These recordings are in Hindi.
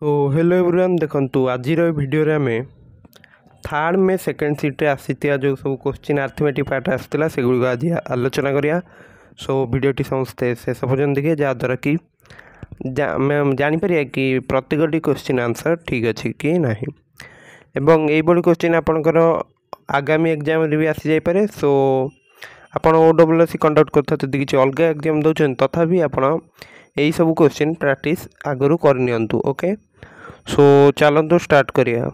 तो हेलो एवरीवन देखंतु आज वीडियो रे आमे थर्ड में सेकंड सीट रे आसीतिया जो सब क्वेश्चन अरिथमेटिक पार्ट आसतिला सेगुड़ी आज आलोचना करिया। सो वीडियोटी समस्ते शेष पर्यंत देखिए जहाँद्वारा कि जापर कि प्रत्येकटी क्वेश्चन आंसर ठीक अच्छे कि ना एवं यही क्वेश्चन आपणकर आगामी एग्जाम भी आसी जापे। सो आपड़ OSSC कंडक्ट करते किसी अलग एग्जाम दौरान तथापि आपड़ यही सब क्वेश्चन प्रैक्टिस आगु करनी ओके। सो चलतु स्टार्ट करिया।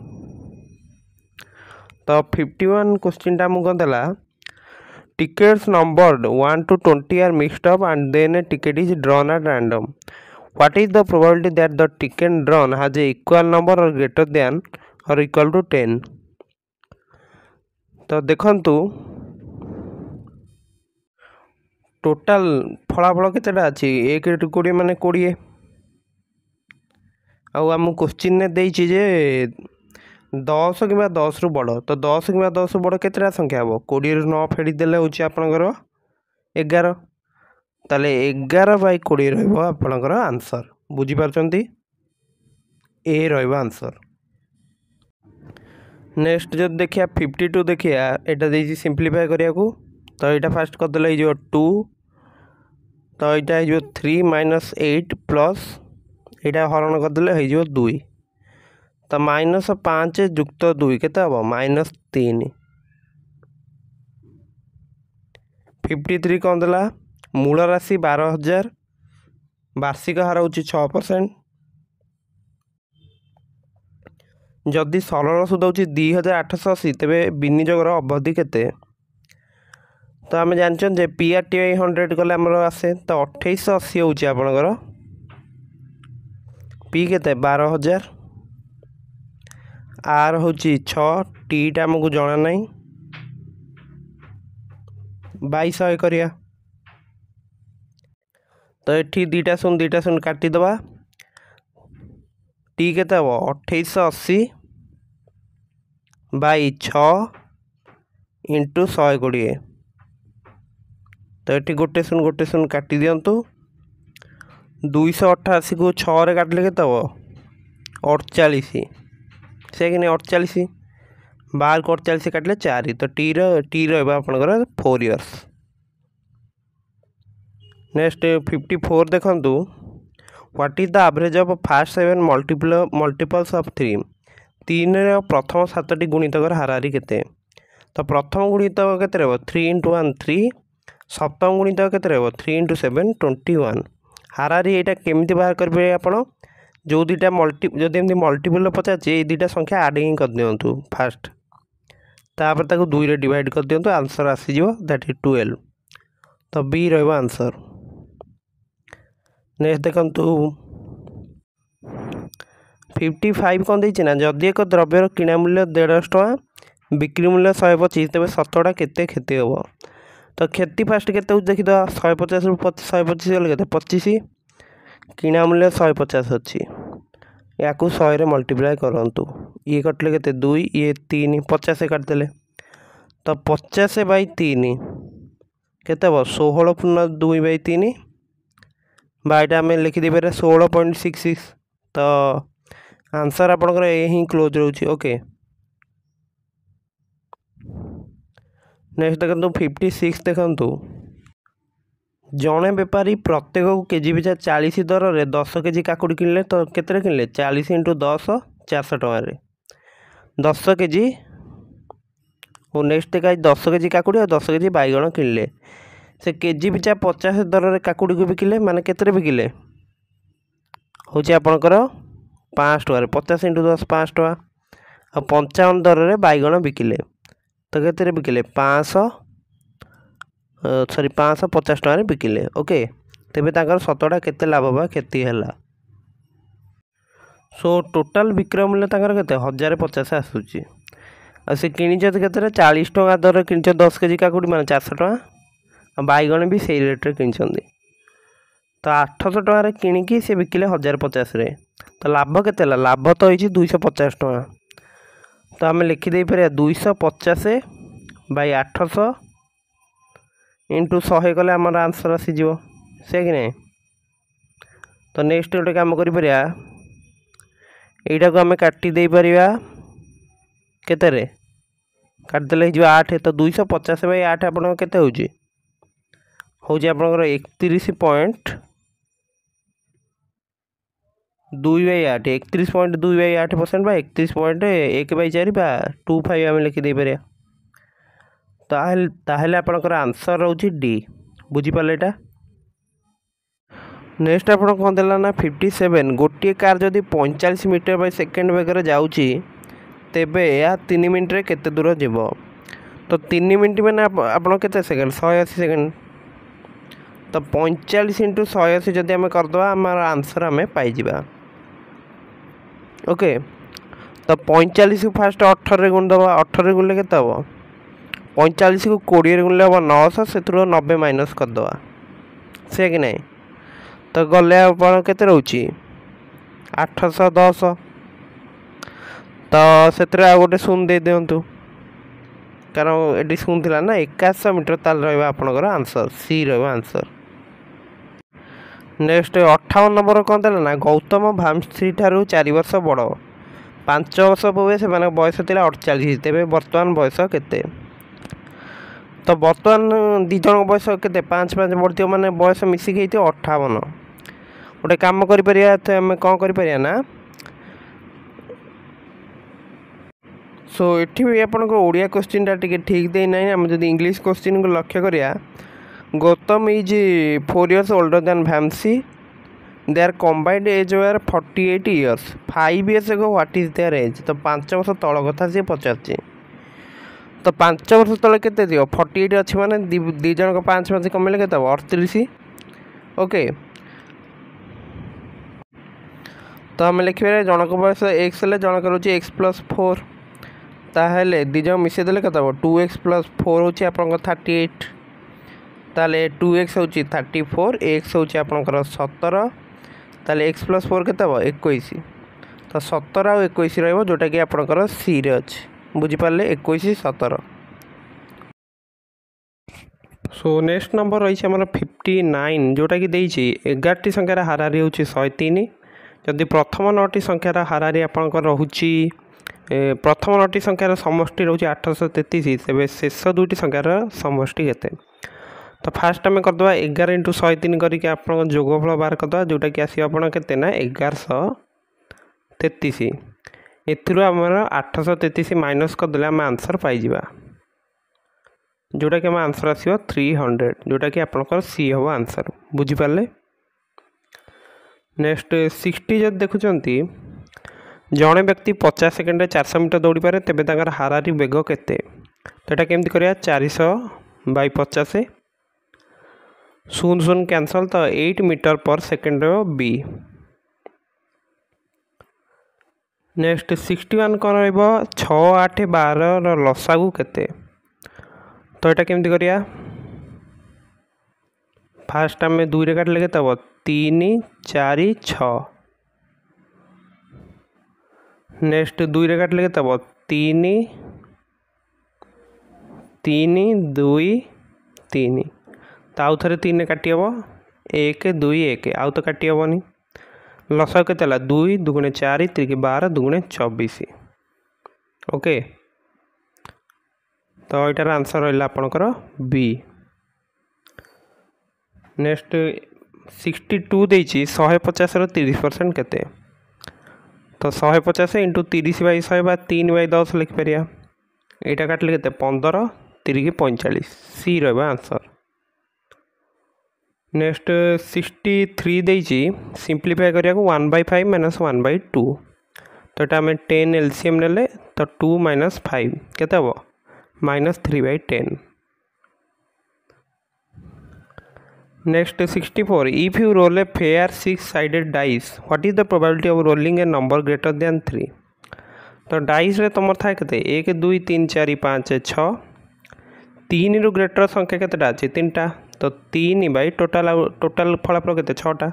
तो 51 क्वेश्चन टा मुझे देला tickets numbered 1 to 20 are mixed up and then a ticket is drawn at random. What is the probability that the ticket drawn has a equal number or greater than or equal to 10? तो देखंतु टोटाल फलाफल केतेटा अछि 1 ରୁ 20 माने 20 आम क्वेश्चन ने देइछि जे 10 कि 10 रु बड़ तो 10 कि 10 रु बड़ केतेटा संख्या हम 20 रु 9 फेडी देले होछि आपनकर 11 ताले 11 बाई 20 रहइबो आपनकर आंसर बुझी पारछंती ए रहइबो आंसर। नेक्स्ट जब देखिया 52 देखिया एटा देइछि सिंपलीफाई करिया को तो एटा फास्ट कर देले जो 2 तो एटा जो 3 - 8 प्लस एटा हरण कर देले हो 2 तो -5 जुक्त 2 केते हम -3। 53 कौन देला मूल राशि 12,000 वार्षिक हार होची 6%। जदि सरल सुद होची 2,880 तेबे विनियोगर अवधि केते तो आम जानछन जे PRTI 100 कले हमर आसे तो 2880 होची आपनकर पी केते 12,000 आर होची 6 टी टा हमको जाना नहीं 2200 करिया तो एठी दीटा शून्य काटी दबा टी केते हम 2880 बाई 6 इंटू 120 तो ये गोटे शून्य काटी दिंतु 288 को 6 रे काटले के 48 से कि 48 12 को 48 काटले 4 तो टी रहा आपनकर 4 इयर्स। नेक्स्ट 54 देखंतु what is the average of first 7 multiples of 3 3 रे प्रथम 7टी गुणितकर हाराहारी केते तो प्रथम गुणितक केते रहबो 3 × 1 3 सप्तम गुणितक केते रहबो 3 × 7 21 हाराहारी एटा केमिति बाहर करबे आपण जो दुटा जदि एमती मल्टीपल पचाचे ये दुटा संख्या आडिंग कर दिंतु फास्ट तापर ताको 2 रे डिवाइड कर दिंतु आंसर आसी जिवो दैट इज 12 तो बी रहबो आंसर। नेक्स्ट देखंतु 55 कौन देछि ना जदि एक द्रव्यर किणा मूल्य 150 टका बिक्री मूल्य 125 तेबे शतकड़ा केते क्षति होबो तो क्षति फास्ट केते देखि द 150 रु 125 गले केते 25 किणा मूल्य 150 अच्छी या 100 रे मल्टीप्लाई करंतु ये कटले केते 2 ये 3 50 काटदेले तो 50 बाई 3 केते हो 16 पूर्ण 2 बाई 3 बाईटा आम लिखिदे पारे 16.66 तो आंसर आपनकर ए ही क्लोज रहउची ओके। नेक्स्ट देखंतु 56 देखंतु जड़े बेपारी प्रत्येक केजी पिछा 40 दर रे 10 केजी काकुड़ी किनले तो केते किनले 40 × 10 400 टका 10 केजी और नेक्स्ट देखा 10 केजी काकुड़ी और 10 केजी बैगण किनले से केजी पिछा 50 दर रे काकुड़ी को बिकिले माने केते बिकिले होची आपनकर 5 टका 50 × 10 5 टका और 55 दर रे बैगण बिकिले तो केते बिकिले 550 टका बिकिले ओके तेबे ताकर शतकड़ा केते लाभ बा क्षति हैला। सो टोटाल विक्रय मूल्य ताकर केते 1050 आसुची आ से किनिछ केते 40 टका दर किनिछ 10 केजी काकुड़ी माने 400 टका बैगण भी सेही रेट रे किनिछंदी तो 800 टका रे किनिकी से बिकिले 1050 रे तो लाभ केते ला लाभ तो होइछि 250 टका तो आम लिखि दे पारे 250 बाई 800 इंटू 100 कले आम आंसर आसीज से कि नहीं तो नेक्स्ट गोटे कम कर यहीटा को आम काटी दे परिया केते काटिदेले हो 8 तो 250 बाई 8 आप केते हूँ आपंकर 31.2/8 बा 31.1/4 बा 25 आम लिखिदे पार ताहले आपणकर आंसर रोचे डी बुझीपारे यहाँ। नेक्स्ट आप कौन देला ना 57 गोटे कार जदि 45 मीटर बाय सेकेंड बेगर जाऊँगी तेबे या 3 मिनट रे केते दूर जीव तो 3 मिनट मैंने आप केते सेकेंड 180 सेकेंड तो 45 × 180 जदि आम करदे आम आंसर आम पाइबा। ओके तो 45 को फास्ट 18 रे गुण दबा 18 गुणले केते हम 45 को 20 रे गुणले हम 900 से 90 माइनस करदे से कि नहीं तो गले आप केते रोची 810 तो से गोटे शून्य दे दिंतु कारण ये शून्य थी ना 8100 मीटर ताल रहा आंसर सी रहा आंसर। नेक्स्ट 58 नंबर कौन देला ना गौतम भामश्री ठारू 4 वर्ष बड़ 5 वर्ष पूर्वे से बयस थी 48 तेरे बर्तमान बयस केते तो बर्तमान दी जन बयस के 5 बढ़ माने बयस मिसिक 58 गोटे कम करें कौन कर ना सो ये भी आपंकर ओडिया क्वेश्चन टा ठीक दे ना आम जब इंग्लिश क्वेश्चन को लक्ष्य करिया Gautam is 4 years older than Vamsi their combined age were 48 years 5 years ago what is their age तो 5 वर्ष तल कथा सी पचार तो 5 वर्ष तले केते दियो 48 अच्छी माने दी जन को 5 कमेले केते 38 ओके तो आम लिखे जनक बयस एक्स हेल्ले जनक रोचे x+4 ताहले दी जन मिसेदेले केते 2x+4 होची आपन 38 ताले 2x होची 34 x होची आपनकर 17 ताले x+4 केते 21 तो 17 और 21 रहइबो जोटा कि आपनकर सी रे अछि बुझी पाले 21 17। सो नेक्स्ट नंबर रही है 59 जोटा कि देइछि 11टी संख्यार हाराहारी होची 103 जदि प्रथम 9टी संख्यार हाराहारी आपनकर रहूची प्रथम 9टी संख्यार समष्टि रहूची 833 तेबे शेष 2टी संख्यार समष्टि केते तो फास्ट आम करदे 11 × 103 करके आप जोगफल बाहर करदे जोटा कि आसो आप के 1133 एथुरु आमर 833 माइनस करदे आम आंसर पाइबा जोटा कि आम आंसर आसो 300 जोटा कि आपंकर सी हम आंसर बुझीपारे। नेक्स्ट 60 जब देखुं जड़े व्यक्ति 50 सेकेंड 400 मीटर दौड़ी पारे तेबे तांकर हाराहारी बेग केते तो यहाँ केमती करिया 400/50 शून्य कैंसल तो 8 मीटर पर सेकेंड बी। नेक्स्ट 61 कौन रहा 6 8 12 लसागु केते तो यहाँ केमती करिया फास्ट आम 2 रे काटिले केते हम 3 4 6 नेक्स्ट 2 रे काटिले केते हम 3 3 2 3 तो आउ थे 3 काटी हम 1 2 1 आउ तो काटी हेनी लसा के 2 2 4 3 12 2 24 ओके तो यार आंसर रहा आपणकर बी। नेक्स्ट 62 देइछि 150 रो 30% केते तो 150 × 30/100 बा 3/10 लिखिपारिया यहाँ काटिले केते 15 3 45 सी रहा आंसर। नेक्स्ट 63 देइछि सिंप्लीफाई करिया को 1/5 - 1/2 तो यहाँ आम 10 एलसीएम नेले तो 2 - 5 केते हम -3/10। Next 64 if you roll a fair 6-sided dice what is the probability of rolling a number greater than 3 तो डाइस रे तुम था के 1 2 3 4 5 6 3 रु ग्रेटर संख्या केतेटा अच्छे 3टा तो 3 टोटाल फलाफल के 6टा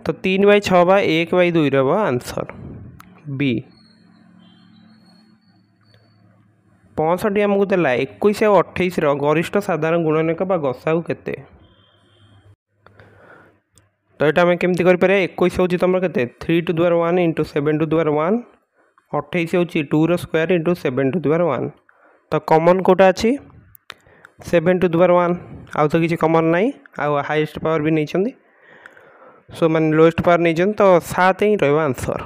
तो 3/6 बा 1/2 रहा आंसर बी। 65 आमको देला 21 और 28 गरिष्ठ साधारण गुणनक बा गसागु केते तो यहाँ आम केमती कर 21 हूँ तुम के 3 to the power 1 into 7 to the power 1 28 हूँ 2 रो square into 7 to the power 1 तो कॉमन कोटा अच्छी 7 टू द पावर 1 आउ तो किसी कॉमन नहीं आउ हाईएस्ट पावर भी नहीं सो मान लोएस्ट पावर नहीं तो 7 ही रहा आंसर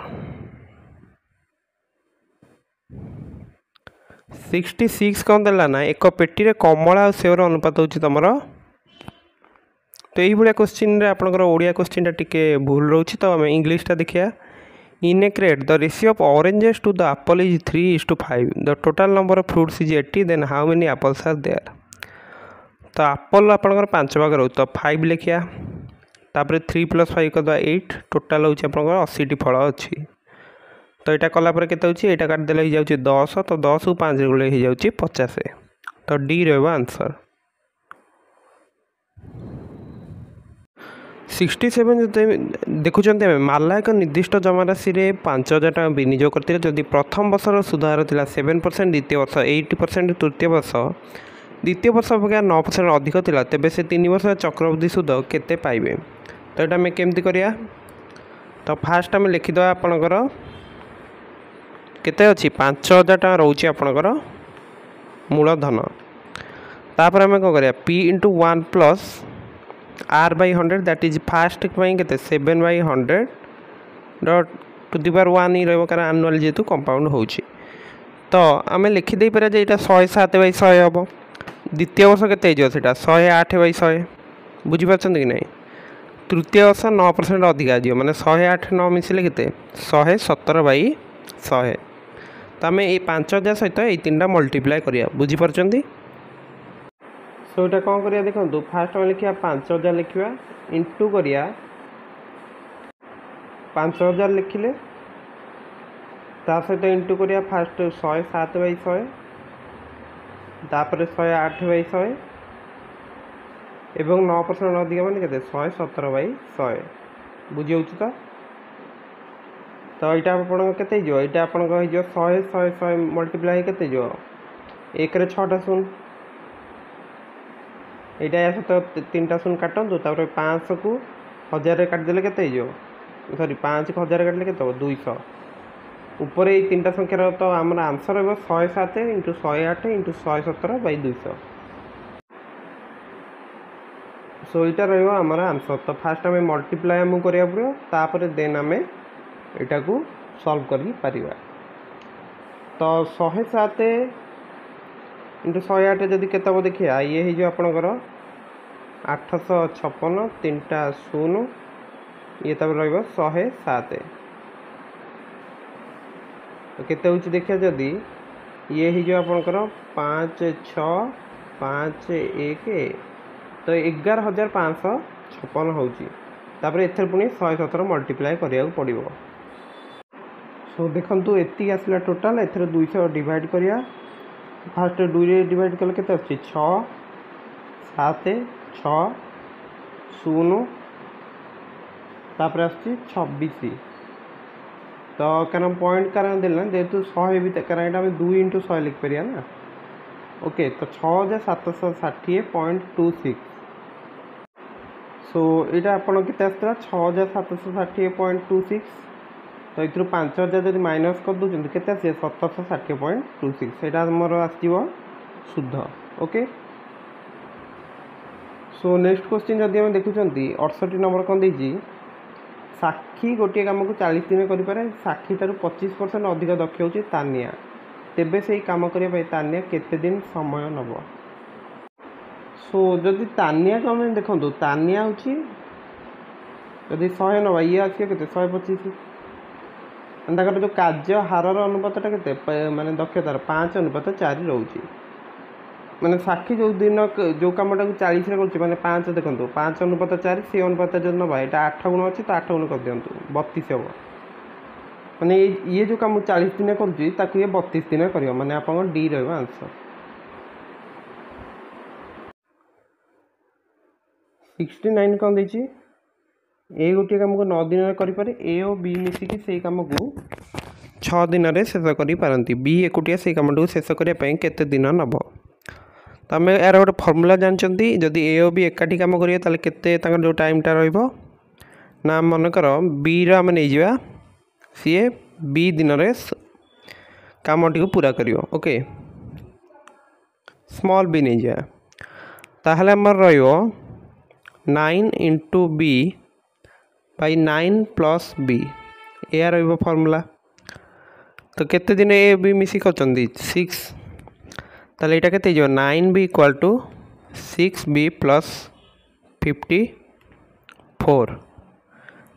66 कौन देला ना एक पेटी कमला और सेवर अनुपात हो तुम तो ये क्वेश्चन आपंकर ओडिया क्वेश्चन टिके भूल रोचे तो आम इंग्लीशटा देखिए in a crate the ratio of oranges to the apple is 3:5 the total number of fruits is 80 then how many apples are there तो एप्पल आपंकर 5 भाग रो तो 5 लिखिया तापर 3 + 5 कर 8 टोटाल हूँ आपंकर 80 फल अच्छी तो यहाँ कलापर के यहाँ काटिदेले हो जाए 10 तो 10 को 5 गुले हो जाए 50 तो डी रहा आंसर 67 देखुं माला एक निर्दिष्ट जमाराशि 5,000 टका विनियोग करते जदि प्रथम वर्षर सुधार था 7% द्वितीय वर्ष 80% तृतीय वर्ष द्वितीय वर्ष अपेक्षा 9% अधिक था तेज से 3 वर्ष चक्रवृद्धि सुध केते पाइबे तो यहाँ आम केमती करिया तो फास्ट आम लिखिद आपणकर केते अच्छी 5,000 टका रोचे आपणकर मूलधन तापर आम कौन करिया p × 1 + r/100 that is fast के 7/100 टू द पावर 1 ही रहा कारण आनुआल जेहेतु कंपाउंड हो तो आम लिखिदे पारे जे यहाँ 107/100 हम द्वितीय वर्ष के 108/100 बुझीपार कि नहीं तृतीय वर्ष 9% अधिक आज मैंने 108 9 मिसिले के 117/100 तो आम ये 5,000 सहित ये 3टा मल्टीप्लाए करिया बुझीपार सो ये कौन करिया देखो फास्ट आम लिखा 5,000 लिखा इंटू करिया 5,000 लिखिले ता सहित इंटू करिया फास्ट 107/100 तापर 108/100 एवं 9% अधिक मैंने के 117/100 बुझी तो यहाँ आपके यहाँ आप 100 मल्टीप्लाई के 1 रे 6टा शून्य यहाँ सहित 3टा शून्य काटतु 500 को 1000 काटिदेले के सॉरी 5 को 1000 काटिले के 200 ऊपर ये 3टा संख्यार तो आम आंसर रहा 107 × 108 × 117/200 सो यहाँ रहा आम आंसर तो फास्ट आम मल्टीप्लाई आमको करा पड़ो तापर देन आम यहाँ को सॉल्व कर पारिबा तो 107 × 108 जदि के देखिए ये हो आपणकर 856 3टा शून्य ये तब रहा 107 तो केते होची देखिए जदि ये हो आपणकर 5 6 5 1 तो 11,556 होची तापर एथर पुणी 117 मल्टीप्लाई करिया पड़िबो सो देखंतु एति आसला टोटल एथर 200 डिवाइड करिया फास्ट 2 रे डिवाइड कले केते आछि 6 7 6 0 तापर आछि 26 तो कारण पॉइंट कारण देला जेहेतु 100 भी कारण आम 2 × 100 लिख परिया ना ओके तो 6,760.26 सो यहाँ आप आसला 6,760.26 तो ये 5,000 जब माइनस कर दूसरे के 760.26 से मोर आसो शुद्ध ओके सो नेक्स्ट क्वेश्चन जदि आम देखुं 68 नंबर कौन देती साक्षी गोटे कम को 40 दिन करें साक्षी तार 25% अधिक दक्ष हो तानिया तेबे से काम करने तानिया केते दिन समय नब सो जदि तानिया को आम देखो तानिया हूँ जदि 100 नवा ये आसियो के 125 जो कार्य हारर अनुपातटा के माने दक्षतार 5:4 रोचे माने साक्षी जो दिन जो कमटा को 40 कर 5 देखो 5:4 से अनुपात जो नवा यहाँ 8 गुण अच्छे तो 8 गुण कर दिंतु 32 हम माने ये जो कम 40 दिन कर 32 दिन कर माने आप डी रहा आंसर 69 कौन देती ए गोटे कम को 9 दिन करें ए और बी मिसिकी से कम को 6 दिन में शेष करती बी एकुटिया से कम को शेष करने केते दिन नब तो आम यार गोटे फर्मूला जानते जदि ए और बी एकाठी कम करेंगे जो टाइमटा ना मनकर बी आम नहीं सी बी दिन में कामटी को पूरा करियो ओके स्मॉल बी नहीं जा ताहले हमर रहियो 9 into B by 9 plus B या रहिबो फॉर्मूला तो केते दिन ए बी मिसी करचंदी 6 ताले एटा केते जो 9b equal to 6b plus 54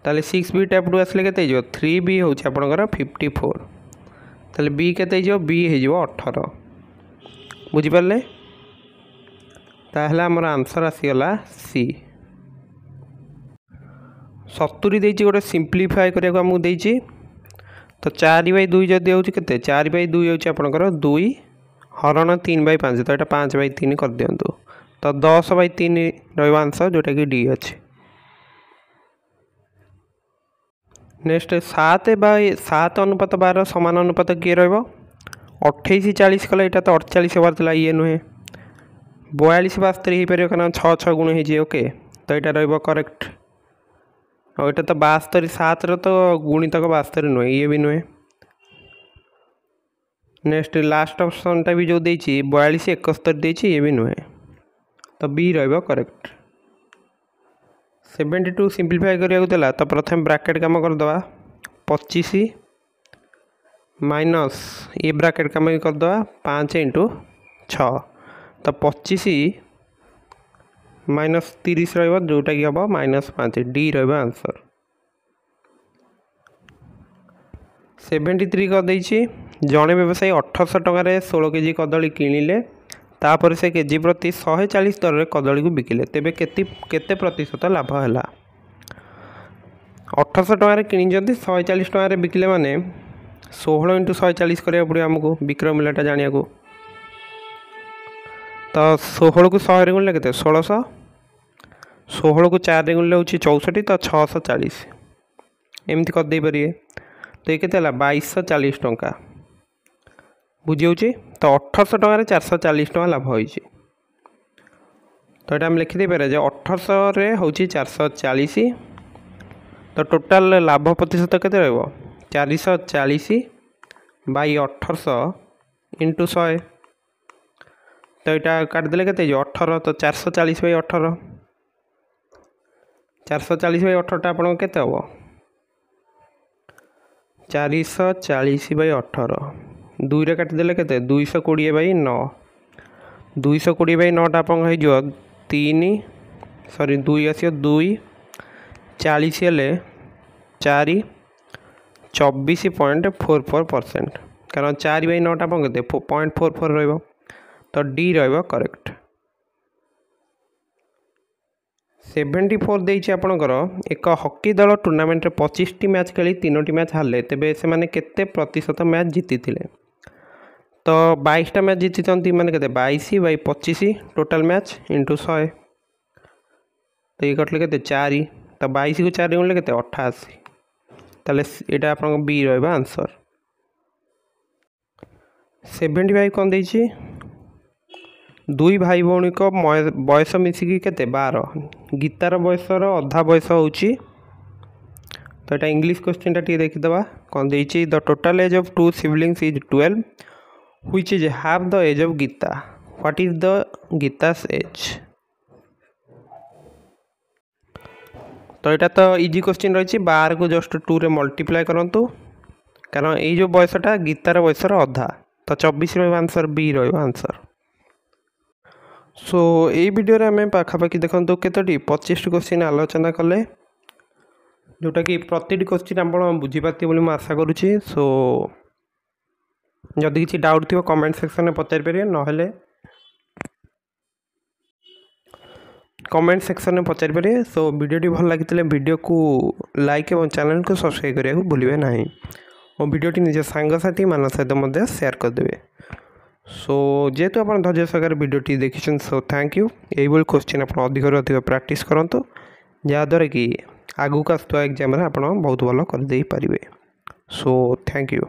ताले 6b टाइप टू आसले केते जो 3b होछि आपनकर 54 ताले b केते जो b हे जो 18 बुझी परले ताहले हमर आंसर आसीगला सी 70 देछि गोटे सिंपलीफाई करिया को हमहु देछि तो 4/2 जदि होछि केते 4/2 होछि आपनकर 2 हरण 3/5 तो यहाँ 5/3 कर दिंतु तो 10/3 रहा आंसर जोटा कि डी अच्छे नेक्स्ट 7/7 अनुपात 12 समान अनुपात किए र28/40 कले यहाँ तो 48 होबार था ये नुहे 42/72 हो पार कारण 6 गुण हो ओके तो यहाँ ररेक्ट और यहाँ तो 72 7 तो गुणितक 72 नुहे ये भी नुहे नेक्स्ट लास्ट ऑप्शन टा भी जो देछि 42/71 देछि ये भी नुहे तो बी रहिबो करेक्ट 72 सिंपलीफाई करिया देला तो प्रथम ब्रैकेट काम कर दवा 25 माइनस ये ब्रैकेट काम कर दवा 5 × 6 तो 25 माइनस 30 रहिबो जोटा कि हबो -5 डी रहिबो आंसर 73 कर देछि जड़े व्यवसायी 1800 टकर 16 केजी कदली किणिले तापर से केजी प्रति 140 दर में कदली को बिकिले तेबे केते प्रतिशत लाभ है 1800 टकर कि 140 टकर बिकिले माने 16 × 140 करा पड़े आमको विक्रय मूल्यटा जाना को तो 16 को 100 गुणिले के 1600 16 को 4 गुणिले हूँ 64 तो 640 एमती करदे पारे तो ये के 2240 टंका बुझे तो 1800 टकर 440 टका लाभ होइछि तो ये आम लिखिदे पारे 1800 रे हूँ 440 तो टोटाल लाभ प्रतिशत केते रहबो 440/1800 × 100 तो यहाँ काटिदेले के 18 तो 440/18 440/18 आपन के हम 440/18 2 रे काटिदेले के 220/9 220/9 आप 3 सॉरी 2 आसियो 2 40 हेले 4 24.44% कारण 4/9 आप 0.44 रहिबो तो डी रहिबो करेक्ट 74 देछि आपनकर एक हॉकी दल टूर्नामेंट रे 25 टी मैच खेली 3 मैच हारले तेबे से माने केते प्रतिशत मैच जीति थिले तो 22 टा मैच जीति चंती माने केते 22/25 टोटल मैच इंटू 100 तो ये कटले केते 4 तो 22 को 4 गुणले केते 88 ताले एटा आपन बी रहबा आंसर 75 कोन देछि दुई भाई भौणी को बयस मिसिकी केते 12 गीतार बयसर अधा बयस होची तो यहाँ इंग्लिश क्वेश्चन टा देखीदे कौन देछि the total age of 2 siblings is 12 which is half the age of Geeta what is the Geeta's age तो यहाँ तो इजी क्वेश्चन रही 12 को जस्ट 2 रे मल्टीप्लाई करंतु कारण ये जो बयसटा गीतार बयसर अधा तो 24 आंसर बी रहा आंसर सो ये वीडियो रे आम पाखापाखि देखो केतोटी 25 क्वेश्चन आलोचना कले जोटा कि प्रति क्वेश्चन आप बुझीपारे बोली मैं आशा करुँची सो जदि किसी डाउट थी कमेंट सेक्शन में पचारि पारे नहेले कमेंट सेक्शन में पचारि पारे सो वीडियो भल लगी वीडियो को लाइक और चैनल को सब्सक्राइब करने को भूलिए ना और वीडियोटी निज सांगसाथी मान सहित शेयर करदे सो जेहेतु आप धैर्य सहकार वीडियोटी देखिए सो थैंक यू यही क्वेश्चन आप अधिक प्रैक्टिस करूँ जहाँद्वारा कि आगू आसुवा एग्जाम आप बहुत भल कर दे पारे सो थैंक यू।